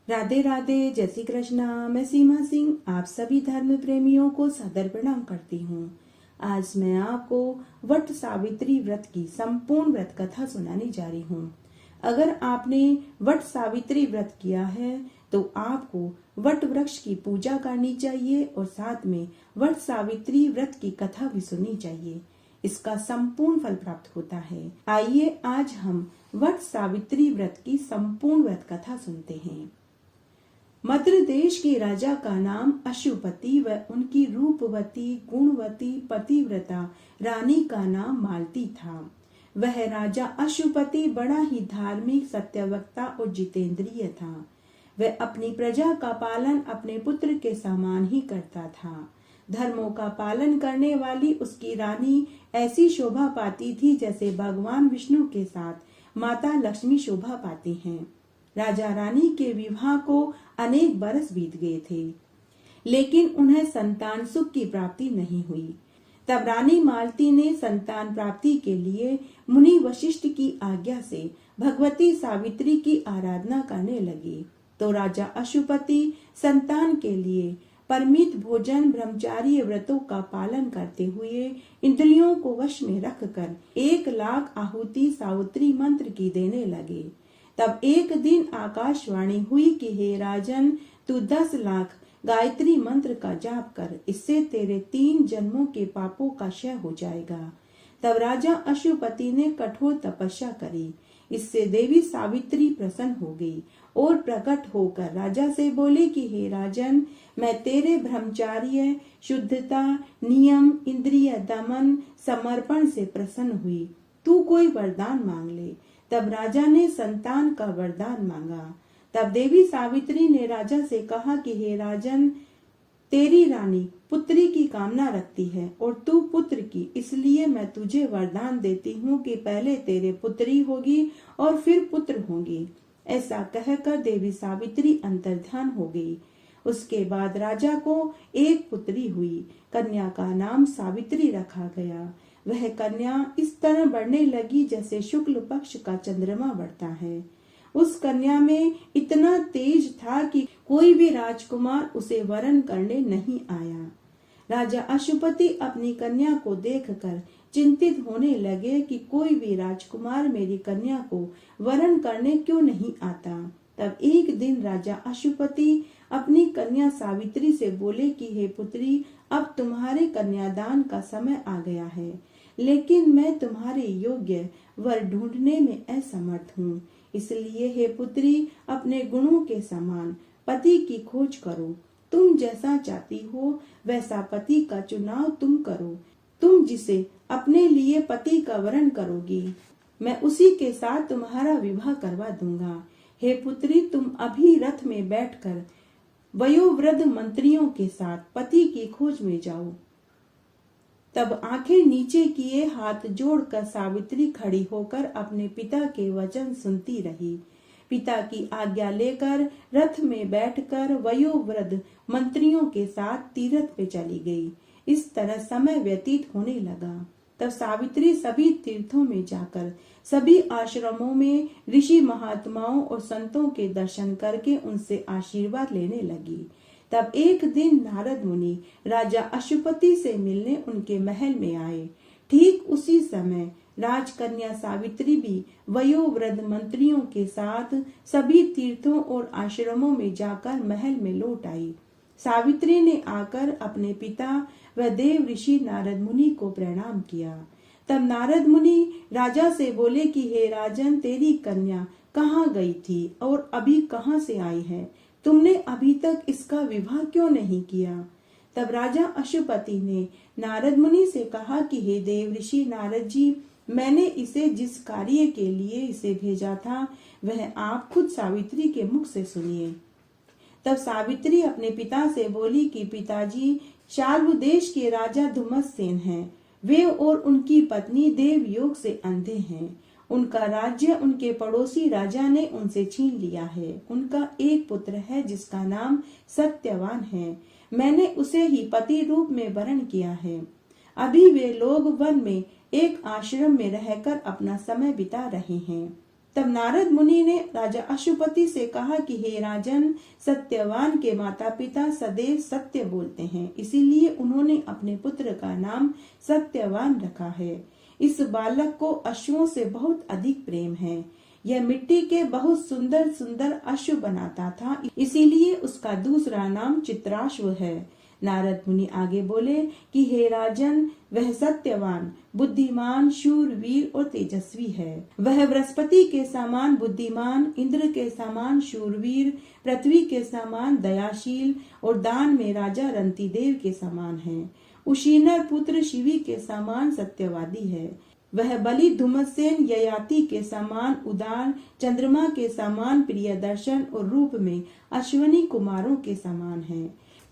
राधे राधे, जय श्री कृष्णा। मैं सीमा सिंह आप सभी धर्म प्रेमियों को सादर प्रणाम करती हूँ। आज मैं आपको वट सावित्री व्रत की संपूर्ण व्रत कथा सुनाने जा रही हूँ। अगर आपने वट सावित्री व्रत किया है तो आपको वट वृक्ष की पूजा करनी चाहिए और साथ में वट सावित्री व्रत की कथा भी सुननी चाहिए। इसका संपूर्ण फल प्राप्त होता है। आइए आज हम वट सावित्री व्रत की संपूर्ण व्रत कथा सुनते हैं। मद्र देश के राजा का नाम अशुपति व उनकी रूपवती गुणवती पतिव्रता रानी का नाम मालती था। वह राजा अशुपति बड़ा ही धार्मिक, सत्यवक्ता और जितेंद्रिय था। वह अपनी प्रजा का पालन अपने पुत्र के समान ही करता था। धर्मों का पालन करने वाली उसकी रानी ऐसी शोभा पाती थी जैसे भगवान विष्णु के साथ माता लक्ष्मी शोभा पाती हैं। राजा रानी के विवाह को अनेक बरस बीत गए थे, लेकिन उन्हें संतान सुख की प्राप्ति नहीं हुई। तब रानी मालती ने संतान प्राप्ति के लिए मुनि वशिष्ठ की आज्ञा से भगवती सावित्री की आराधना करने लगी। तो राजा अशुपति संतान के लिए परमित भोजन, ब्रह्मचार्य व्रतों का पालन करते हुए इंद्रियों को वश में रखकर 1,00,000 आहुति सावित्री मंत्र की देने लगे। तब एक दिन आकाशवाणी हुई कि हे राजन, तू 10,00,000 गायत्री मंत्र का जाप कर, इससे तेरे 3 जन्मों के पापों का क्षय हो जाएगा। तब राजा अशुपति ने कठोर तपस्या करी। इससे देवी सावित्री प्रसन्न हो गई और प्रकट होकर राजा से बोले कि हे राजन, मैं तेरे ब्रह्मचार्य, शुद्धता, नियम, इंद्रिय दमन, समर्पण से प्रसन्न हुई। तू कोई वरदान मांग ले। तब राजा ने संतान का वरदान मांगा। तब देवी सावित्री ने राजा से कहा कि हे राजन, तेरी रानी पुत्री की कामना रखती है और तू पुत्र की, इसलिए मैं तुझे वरदान देती हूँ कि पहले तेरे पुत्री होगी और फिर पुत्र होंगे। ऐसा कहकर देवी सावित्री अंतर्ध्यान हो गई। उसके बाद राजा को एक पुत्री हुई। कन्या का नाम सावित्री रखा गया। वह कन्या इस तरह बढ़ने लगी जैसे शुक्ल पक्ष का चंद्रमा बढ़ता है। उस कन्या में इतना तेज था कि कोई भी राजकुमार उसे वरण करने नहीं आया। राजा अशुपति अपनी कन्या को देखकर चिंतित होने लगे कि कोई भी राजकुमार मेरी कन्या को वरण करने क्यों नहीं आता। तब एक दिन राजा अशुपति अपनी कन्या सावित्री से बोले कि हे पुत्री, अब तुम्हारे कन्यादान का समय आ गया है, लेकिन मैं तुम्हारे योग्य वर ढूंढने में असमर्थ हूँ। इसलिए हे पुत्री, अपने गुणों के समान पति की खोज करो। तुम जैसा चाहती हो वैसा पति का चुनाव तुम करो। तुम जिसे अपने लिए पति का वरण करोगी, मैं उसी के साथ तुम्हारा विवाह करवा दूंगा। हे पुत्री, तुम अभी रथ में बैठकर वयोवृद्ध मंत्रियों के साथ पति की खोज में जाओ। तब आंखें नीचे किए हाथ जोड़कर सावित्री खड़ी होकर अपने पिता के वचन सुनती रही। पिता की आज्ञा लेकर रथ में बैठकर वयोवृद्ध मंत्रियों के साथ तीर्थ पे चली गई। इस तरह समय व्यतीत होने लगा। तब सावित्री सभी तीर्थों में जाकर सभी आश्रमों में ऋषि महात्माओं और संतों के दर्शन करके उनसे आशीर्वाद लेने लगी। तब एक दिन नारद मुनि राजा अशुपति से मिलने उनके महल में आए। ठीक उसी समय राजकन्या सावित्री भी वयोवृद्ध मंत्रियों के साथ सभी तीर्थों और आश्रमों में जाकर महल में लौट आई। सावित्री ने आकर अपने पिता व देव ऋषि नारद मुनि को प्रणाम किया। तब नारद मुनि राजा से बोले कि हे राजन, तेरी कन्या कहाँ गई थी और अभी कहाँ से आई है? तुमने अभी तक इसका विवाह क्यों नहीं किया? तब राजा अशुपति ने नारद मुनि से कहा कि हे देव ऋषि नारद जी, मैंने इसे जिस कार्य के लिए इसे भेजा था वह आप खुद सावित्री के मुख से सुनिए। तब सावित्री अपने पिता से बोली कि पिताजी, शाल्व देश के राजा धुम्मसेन हैं। वे और उनकी पत्नी देव योग से अंधे हैं। उनका राज्य उनके पड़ोसी राजा ने उनसे छीन लिया है। उनका एक पुत्र है जिसका नाम सत्यवान है। मैंने उसे ही पति रूप में वरण किया है। अभी वे लोग वन में एक आश्रम में रहकर अपना समय बिता रहे हैं। तब नारद मुनि ने राजा अशुपति से कहा कि हे राजन, सत्यवान के माता पिता सदैव सत्य बोलते हैं, इसीलिए उन्होंने अपने पुत्र का नाम सत्यवान रखा है। इस बालक को अश्वों से बहुत अधिक प्रेम है। यह मिट्टी के बहुत सुंदर सुंदर अश्व बनाता था, इसीलिए उसका दूसरा नाम चित्राश्व है। नारद मुनि आगे बोले कि हे राजन, वह सत्यवान, बुद्धिमान, शूरवीर और तेजस्वी है। वह बृहस्पति के समान बुद्धिमान, इंद्र के समान शूरवीर, पृथ्वी के समान दयाशील और दान में राजा रंतिदेव के समान है। उशीनर पुत्र शिवी के समान सत्यवादी है। वह बलि धूमसेन ययाति के समान उदार, चंद्रमा के समान प्रियदर्शन और रूप में अश्विनी कुमारों के समान है।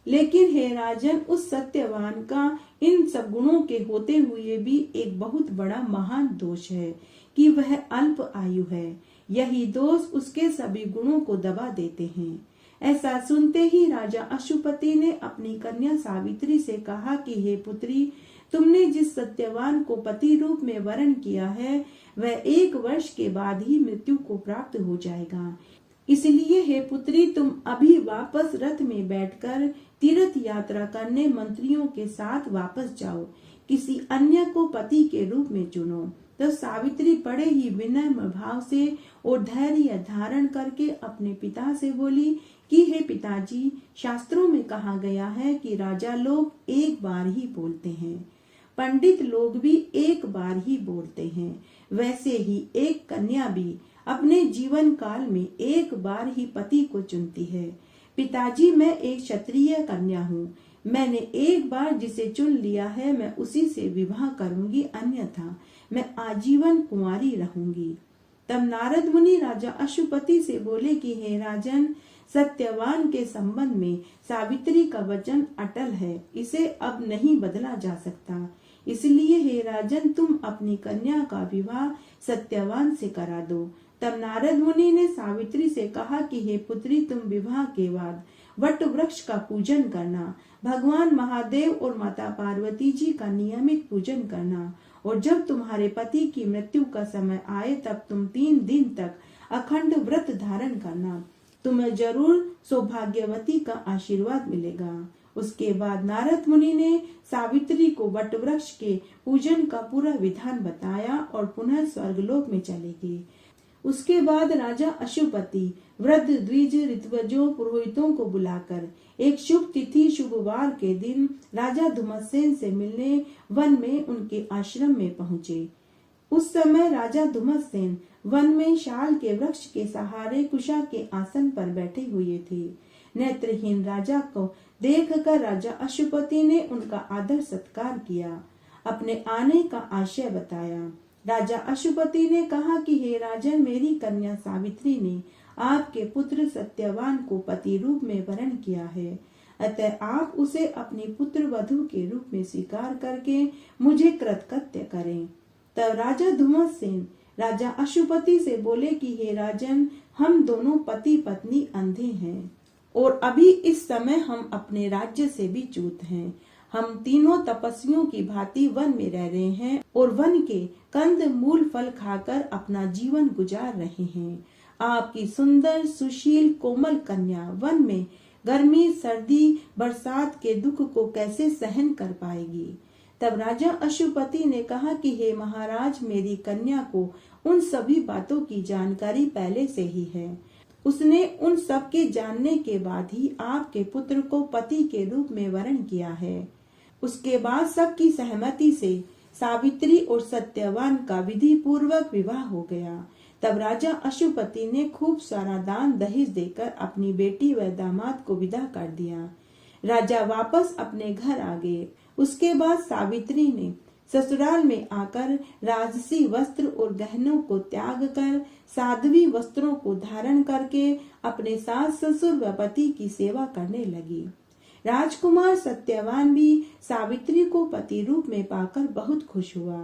लेकिन हे राजन, उस सत्यवान का इन सब गुणों के होते हुए भी एक बहुत बड़ा महान दोष है कि वह अल्प आयु है। यही दोष उसके सभी गुणों को दबा देते हैं। ऐसा सुनते ही राजा अशुपति ने अपनी कन्या सावित्री से कहा कि हे पुत्री, तुमने जिस सत्यवान को पति रूप में वरण किया है, वह 1 वर्ष के बाद ही मृत्यु को प्राप्त हो जाएगा। इसलिए हे पुत्री, तुम अभी वापस रथ में बैठकर तीर्थ यात्रा करने मंत्रियों के साथ वापस जाओ। किसी अन्य को पति के रूप में चुनो। तो सावित्री बड़े ही विनम्र भाव से और धैर्य धारण करके अपने पिता से बोली कि हे पिताजी, शास्त्रों में कहा गया है कि राजा लोग एक बार ही बोलते हैं, पंडित लोग भी एक बार ही बोलते हैं, वैसे ही एक कन्या भी अपने जीवन काल में एक बार ही पति को चुनती है। पिताजी, मैं एक क्षत्रिय कन्या हूँ। मैंने एक बार जिसे चुन लिया है, मैं उसी से विवाह करूंगी, अन्यथा मैं आजीवन कुंवारी रहूंगी। तब नारद मुनि राजा अशुपति से बोले कि हे राजन, सत्यवान के संबंध में सावित्री का वचन अटल है, इसे अब नहीं बदला जा सकता। इसलिए हे राजन, तुम अपनी कन्या का विवाह सत्यवान से करा दो। तब नारद मुनि ने सावित्री से कहा कि हे पुत्री, तुम विवाह के बाद वट वृक्ष का पूजन करना, भगवान महादेव और माता पार्वती जी का नियमित पूजन करना, और जब तुम्हारे पति की मृत्यु का समय आए तब तुम 3 दिन तक अखंड व्रत धारण करना। तुम्हें जरूर सौभाग्यवती का आशीर्वाद मिलेगा। उसके बाद नारद मुनि ने सावित्री को वट वृक्ष के पूजन का पूरा विधान बताया और पुनः स्वर्गलोक में चले गए। उसके बाद राजा अशुपति वृद्ध द्विज ऋत्वजों पुरोहितों को बुलाकर एक शुभ तिथि शुभवार के दिन राजा धुमसेन से मिलने वन में उनके आश्रम में पहुँचे। उस समय राजा धुमसेन वन में शाल के वृक्ष के सहारे कुशा के आसन पर बैठे हुए थे। नेत्रहीन राजा को देखकर राजा अशुपति ने उनका आदर सत्कार किया, अपने आने का आशय बताया। राजा अशुपति ने कहा कि हे राजन, मेरी कन्या सावित्री ने आपके पुत्र सत्यवान को पति रूप में वरण किया है, अतः आप उसे अपनी पुत्र वधु के रूप में स्वीकार करके मुझे कृतकृत्य करें। तब राजा धुमसेन राजा अशुपति से बोले कि हे राजन, हम दोनों पति पत्नी अंधे हैं और अभी इस समय हम अपने राज्य से भी च्युत हैं। हम तीनों तपस्वियों की भांति वन में रह रहे हैं और वन के कंद मूल फल खाकर अपना जीवन गुजार रहे हैं। आपकी सुंदर सुशील कोमल कन्या वन में गर्मी सर्दी बरसात के दुख को कैसे सहन कर पाएगी। तब राजा अशुपति ने कहा कि हे महाराज, मेरी कन्या को उन सभी बातों की जानकारी पहले से ही है। उसने उन सब के जानने के बाद ही आपके पुत्र को पति के रूप में वरण किया है। उसके बाद सबकी सहमति से सावित्री और सत्यवान का विधि पूर्वक विवाह हो गया। तब राजा अशुपति ने खूब सारा दान दहेज देकर अपनी बेटी व दामाद को विदा कर दिया। राजा वापस अपने घर आ गए। उसके बाद सावित्री ने ससुराल में आकर राजसी वस्त्र और गहनों को त्याग कर साध्वी वस्त्रों को धारण करके अपने सास ससुर व पति की सेवा करने लगी। राजकुमार सत्यवान भी सावित्री को पति रूप में पाकर बहुत खुश हुआ।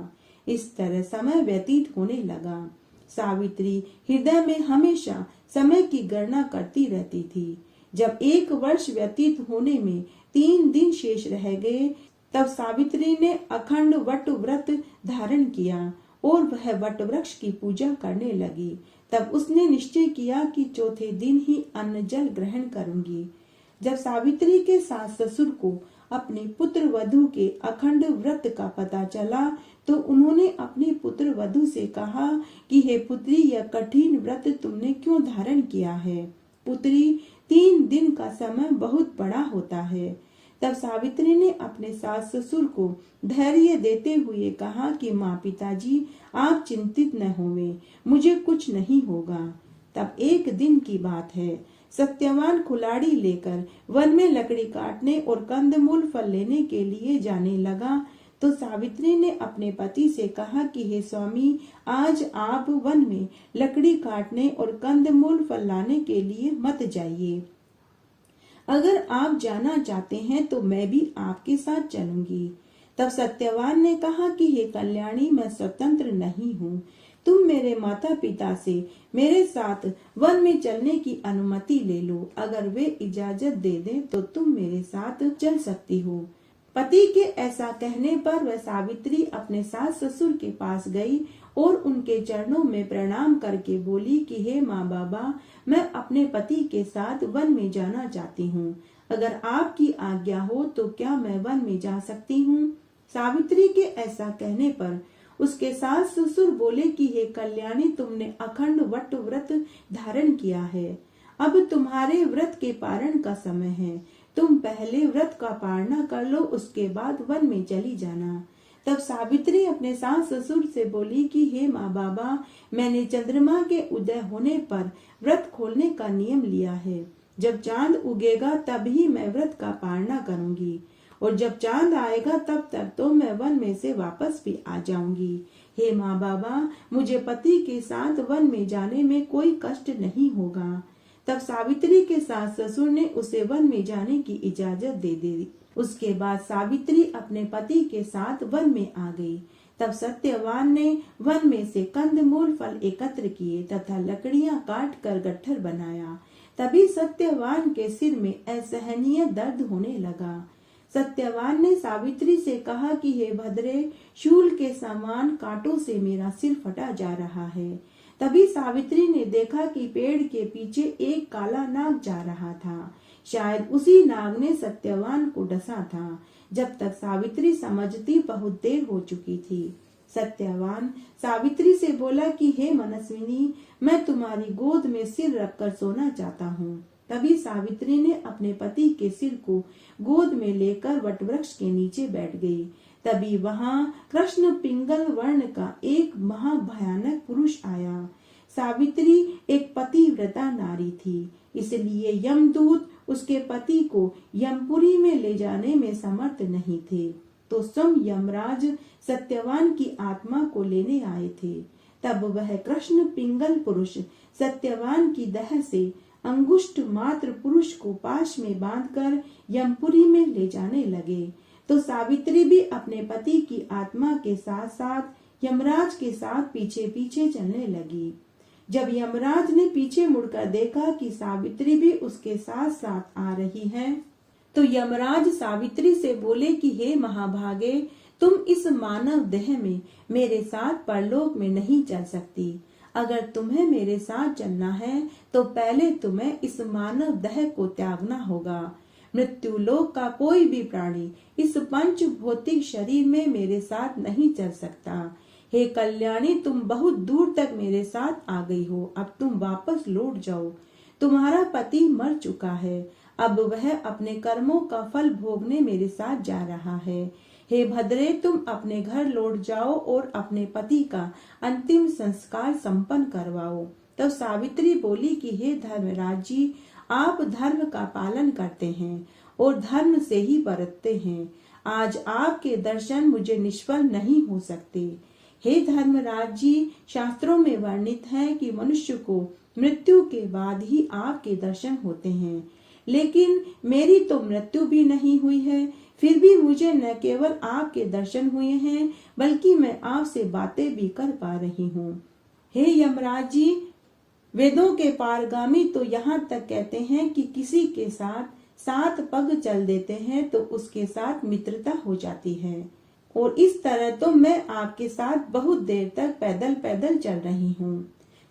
इस तरह समय व्यतीत होने लगा। सावित्री हृदय में हमेशा समय की गणना करती रहती थी। जब 1 वर्ष व्यतीत होने में 3 दिन शेष रह गए, तब सावित्री ने अखंड वट व्रत धारण किया और वह वट वृक्ष की पूजा करने लगी। तब उसने निश्चय किया कि चौथे दिन ही अन्न जल ग्रहण करूंगी। जब सावित्री के सास ससुर को अपने पुत्र वधु के अखंड व्रत का पता चला तो उन्होंने अपनी पुत्र वधु से कहा कि हे पुत्री, यह कठिन व्रत तुमने क्यों धारण किया है? पुत्री, 3 दिन का समय बहुत बड़ा होता है। तब सावित्री ने अपने सास ससुर को धैर्य देते हुए कहा कि माँ पिताजी, आप चिंतित न होवें, मुझे कुछ नहीं होगा। तब एक दिन की बात है, सत्यवान कुल्हाड़ी लेकर वन में लकड़ी काटने और कंदमूल फल लेने के लिए जाने लगा तो सावित्री ने अपने पति से कहा कि हे स्वामी, आज आप वन में लकड़ी काटने और कंदमूल फल लाने के लिए मत जाइए। अगर आप जाना चाहते हैं तो मैं भी आपके साथ चलूंगी। तब सत्यवान ने कहा कि हे कल्याणी, मैं स्वतंत्र नहीं हूँ। तुम मेरे माता पिता से मेरे साथ वन में चलने की अनुमति ले लो। अगर वे इजाजत दे दें तो तुम मेरे साथ चल सकती हो। पति के ऐसा कहने पर वह सावित्री अपने सास ससुर के पास गई और उनके चरणों में प्रणाम करके बोली कि हे माँ बाबा, मैं अपने पति के साथ वन में जाना चाहती हूँ। अगर आपकी आज्ञा हो तो क्या मैं वन में जा सकती हूँ? सावित्री के ऐसा कहने पर उसके सास ससुर बोले कि हे कल्याणी, तुमने अखंड वट व्रत धारण किया है। अब तुम्हारे व्रत के पारण का समय है। तुम पहले व्रत का पारणा कर लो, उसके बाद वन में चली जाना। तब सावित्री अपने सास ससुर से बोली कि हे माँ बाबा, मैंने चंद्रमा के उदय होने पर व्रत खोलने का नियम लिया है। जब चांद उगेगा तभी मैं व्रत का पारणा करूंगी और जब चांद आएगा तब तक तो मैं वन में से वापस भी आ जाऊंगी। हे माँ बाबा, मुझे पति के साथ वन में जाने में कोई कष्ट नहीं होगा। तब सावित्री के सास ससुर ने उसे वन में जाने की इजाजत दे दी। उसके बाद सावित्री अपने पति के साथ वन में आ गई। तब सत्यवान ने वन में से कंदमूल फल एकत्र किए तथा लकड़ियां काट कर गट्ठर बनाया। तभी सत्यवान के सिर में असहनीय दर्द होने लगा। सत्यवान ने सावित्री से कहा कि हे भद्रे, शूल के समान कांटों से मेरा सिर फटा जा रहा है। तभी सावित्री ने देखा कि पेड़ के पीछे एक काला नाग जा रहा था। शायद उसी नाग ने सत्यवान को डसा था। जब तक सावित्री समझती बहुत देर हो चुकी थी। सत्यवान सावित्री से बोला कि हे मनस्विनी, मैं तुम्हारी गोद में सिर रखकर सोना चाहता हूँ। तभी सावित्री ने अपने पति के सिर को गोद में लेकर वटवृक्ष के नीचे बैठ गई। तभी वहां कृष्ण पिंगल वर्ण का एक महाभयानक पुरुष आया। सावित्री एक पतिव्रता नारी थी, इसलिए यमदूत उसके पति को यमपुरी में ले जाने में समर्थ नहीं थे। तो स्वयं यमराज सत्यवान की आत्मा को लेने आए थे। तब वह कृष्ण पिंगल पुरुष सत्यवान की दह से अंगुष्ठ मात्र पुरुष को पाश में बांधकर यमपुरी में ले जाने लगे। तो सावित्री भी अपने पति की आत्मा के साथ साथ यमराज के साथ पीछे पीछे चलने लगी। जब यमराज ने पीछे मुड़कर देखा कि सावित्री भी उसके साथ साथ आ रही है तो यमराज सावित्री से बोले कि हे महाभागे, तुम इस मानव देह में मेरे साथ परलोक में नहीं चल सकती। अगर तुम्हें मेरे साथ चलना है तो पहले तुम्हें इस मानव देह को त्यागना होगा। मृत्यु लोक का कोई भी प्राणी इस पंच भौतिक शरीर में मेरे साथ नहीं चल सकता। हे कल्याणी, तुम बहुत दूर तक मेरे साथ आ गई हो, अब तुम वापस लौट जाओ। तुम्हारा पति मर चुका है, अब वह अपने कर्मों का फल भोगने मेरे साथ जा रहा है। हे भद्रे, तुम अपने घर लौट जाओ और अपने पति का अंतिम संस्कार संपन्न करवाओ। तब सावित्री बोली कि हे धर्मराज जी, आप धर्म का पालन करते हैं और धर्म से ही बरतते हैं। आज आपके दर्शन मुझे निष्फल नहीं हो सकते। हे धर्मराज जी, शास्त्रों में वर्णित है कि मनुष्य को मृत्यु के बाद ही आपके दर्शन होते हैं, लेकिन मेरी तो मृत्यु भी नहीं हुई है, फिर भी मुझे न केवल आपके दर्शन हुए हैं बल्कि मैं आपसे बातें भी कर पा रही हूँ। हे यमराज जी, वेदों के पारगामी तो यहाँ तक कहते हैं कि किसी के साथ 7 पग चल देते हैं तो उसके साथ मित्रता हो जाती है, और इस तरह तो मैं आपके साथ बहुत देर तक पैदल पैदल चल रही हूँ।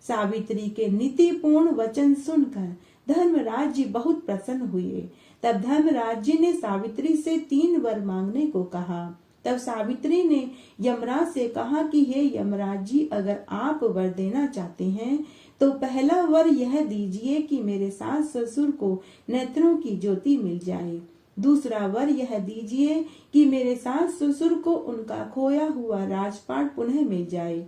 सावित्री के नीतिपूर्ण वचन सुनकर धर्मराज जी बहुत प्रसन्न हुए। तब धर्मराज जी ने सावित्री से 3 वर मांगने को कहा। तब सावित्री ने यमराज से कहा कि हे यमराज जी, अगर आप वर देना चाहते हैं तो पहला वर यह दीजिए कि मेरे सास ससुर को नेत्रों की ज्योति मिल जाए। दूसरा वर यह दीजिए कि मेरे सास ससुर को उनका खोया हुआ राजपाट पुनः मिल जाए,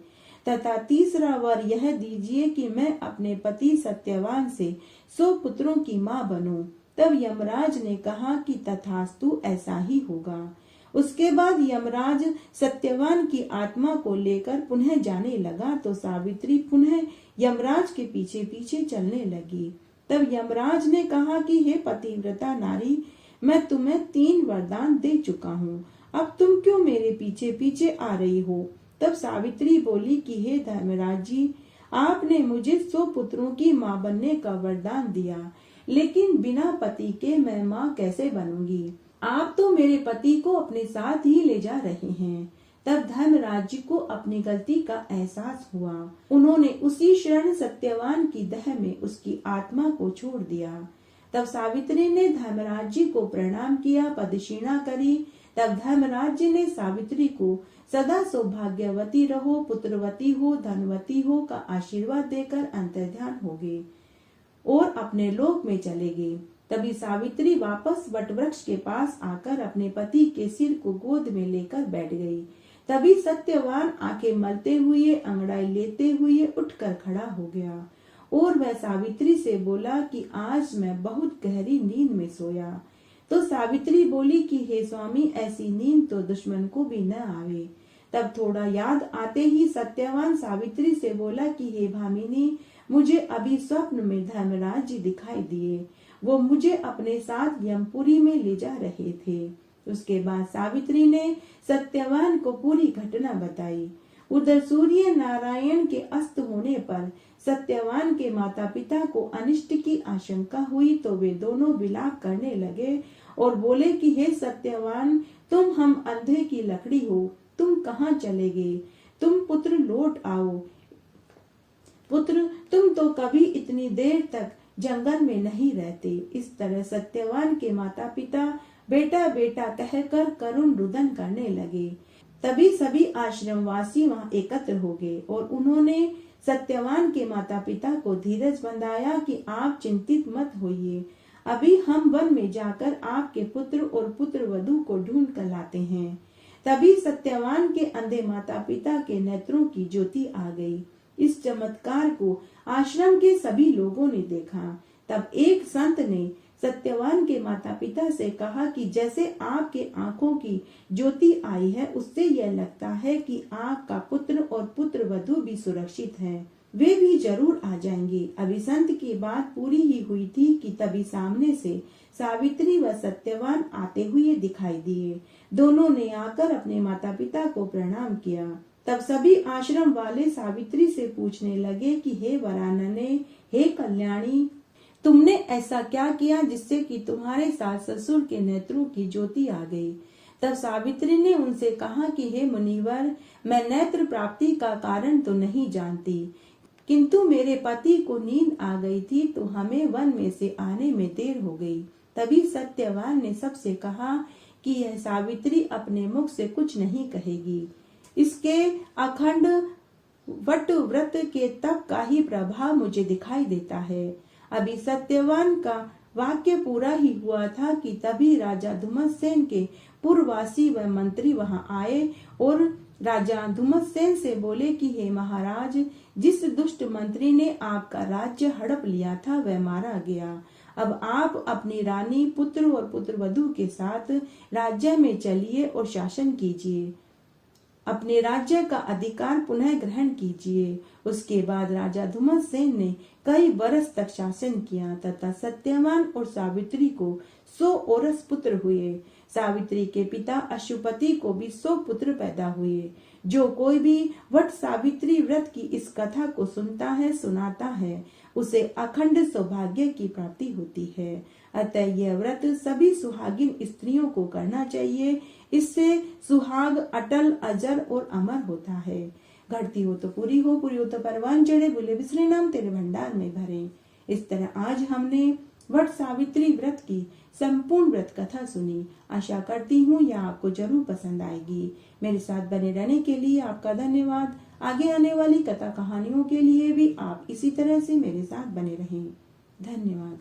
तथा तीसरा वर यह दीजिए कि मैं अपने पति सत्यवान से 100 पुत्रों की माँ बनूं। तब यमराज ने कहा कि तथास्तु, ऐसा ही होगा। उसके बाद यमराज सत्यवान की आत्मा को लेकर पुनः जाने लगा तो सावित्री पुनः यमराज के पीछे पीछे चलने लगी। तब यमराज ने कहा कि हे पतिव्रता नारी, मैं तुम्हें 3 वरदान दे चुका हूँ, अब तुम क्यों मेरे पीछे पीछे आ रही हो? तब सावित्री बोली कि हे धर्मराज जी, आपने मुझे 100 पुत्रों की माँ बनने का वरदान दिया, लेकिन बिना पति के मैं माँ कैसे बनूंगी? आप तो मेरे पति को अपने साथ ही ले जा रहे हैं। तब धर्मराज जी को अपनी गलती का एहसास हुआ। उन्होंने उसी क्षण सत्यवान की दह में उसकी आत्मा को छोड़ दिया। तब सावित्री ने धर्मराज जी को प्रणाम किया, पदक्षिणा करी। तब धर्मराज जी ने सावित्री को सदा सौभाग्यवती रहो, पुत्रवती हो, धनवती हो का आशीर्वाद देकर अंतर्ध्यान हो गए और अपने लोक में चले गए। तभी सावित्री वापस वटवृक्ष के पास आकर अपने पति के सिर को गोद में लेकर बैठ गई। तभी सत्यवान आंखें मलते हुए, अंगड़ाई लेते हुए उठकर खड़ा हो गया और वह सावित्री से बोला कि आज मैं बहुत गहरी नींद में सोया। तो सावित्री बोली कि हे स्वामी, ऐसी नींद तो दुश्मन को भी न आवे। तब थोड़ा याद आते ही सत्यवान सावित्री से बोला कि हे भामिनी, मुझे अभी स्वप्न में धर्मराज जी दिखाई दिए। वो मुझे अपने साथ यमपुरी में ले जा रहे थे। उसके बाद सावित्री ने सत्यवान को पूरी घटना बताई। उधर सूर्य नारायण के अस्त होने पर सत्यवान के माता पिता को अनिष्ट की आशंका हुई तो वे दोनों विलाप करने लगे और बोले कि हे सत्यवान, तुम हम अंधे की लकड़ी हो, तुम कहाँ चले गए? तुम पुत्र लौट आओ। पुत्र, तुम तो कभी इतनी देर तक जंगल में नहीं रहते। इस तरह सत्यवान के माता पिता बेटा बेटा कहकर करुण रुदन करने लगे। तभी सभी आश्रमवासी वहां एकत्र हो गए और उन्होंने सत्यवान के माता पिता को धीरज बंधाया कि आप चिंतित मत होइए, अभी हम वन में जाकर आपके पुत्र और पुत्र वधू को ढूंढ कर लाते हैं। तभी सत्यवान के अंधे माता पिता के नेत्रों की ज्योति आ गई। इस चमत्कार को आश्रम के सभी लोगों ने देखा। तब एक संत ने सत्यवान के माता पिता से कहा कि जैसे आपके आंखों की ज्योति आई है, उससे यह लगता है कि आपका पुत्र और पुत्र वधू भी सुरक्षित हैं। वे भी जरूर आ जाएंगे। अभी संत की बात पूरी ही हुई थी कि तभी सामने से सावित्री व सत्यवान आते हुए दिखाई दिए। दोनों ने आकर अपने माता पिता को प्रणाम किया। तब सभी आश्रम वाले सावित्री से पूछने लगे कि हे वरानने, हे कल्याणी, तुमने ऐसा क्या किया जिससे कि तुम्हारे सास ससुर के नेत्रों की ज्योति आ गई? तब सावित्री ने उनसे कहा कि हे मुनिवर, मैं नेत्र प्राप्ति का कारण तो नहीं जानती, किंतु मेरे पति को नींद आ गई थी तो हमें वन में से आने में देर हो गई। तभी सत्यवान ने सबसे कहा कि यह सावित्री अपने मुख से कुछ नहीं कहेगी, इसके अखंड वट व्रत के तप का ही प्रभाव मुझे दिखाई देता है। अभी सत्यवान का वाक्य पूरा ही हुआ था कि तभी राजा धुमतसेन के पूर्ववासी व मंत्री वहां आए और राजा धुमतसेन से बोले कि हे महाराज, जिस दुष्ट मंत्री ने आपका राज्य हड़प लिया था वह मारा गया। अब आप अपनी रानी, पुत्र और पुत्रवधू के साथ राज्य में चलिए और शासन कीजिए, अपने राज्य का अधिकार पुनः ग्रहण कीजिए। उसके बाद राजा धुमतसेन ने कई वर्ष तक शासन किया तथा सत्यवान और सावित्री को 100 औरस पुत्र हुए। सावित्री के पिता अशुपति को भी 100 पुत्र पैदा हुए। जो कोई भी वट सावित्री व्रत की इस कथा को सुनता है, सुनाता है, उसे अखंड सौभाग्य की प्राप्ति होती है। अतः यह व्रत सभी सुहागिन स्त्रियों को करना चाहिए। इससे सुहाग अटल, अजर और अमर होता है। घटती हो तो पूरी हो, पूरी हो तो परवान चढ़े, भूले बिसरे नाम तेरे भंडार में भरे। इस तरह आज हमने वट सावित्री व्रत की संपूर्ण व्रत कथा सुनी। आशा करती हूँ यह आपको जरूर पसंद आएगी। मेरे साथ बने रहने के लिए आपका धन्यवाद। आगे आने वाली कथा कहानियों के लिए भी आप इसी तरह से मेरे साथ बने रहें। धन्यवाद।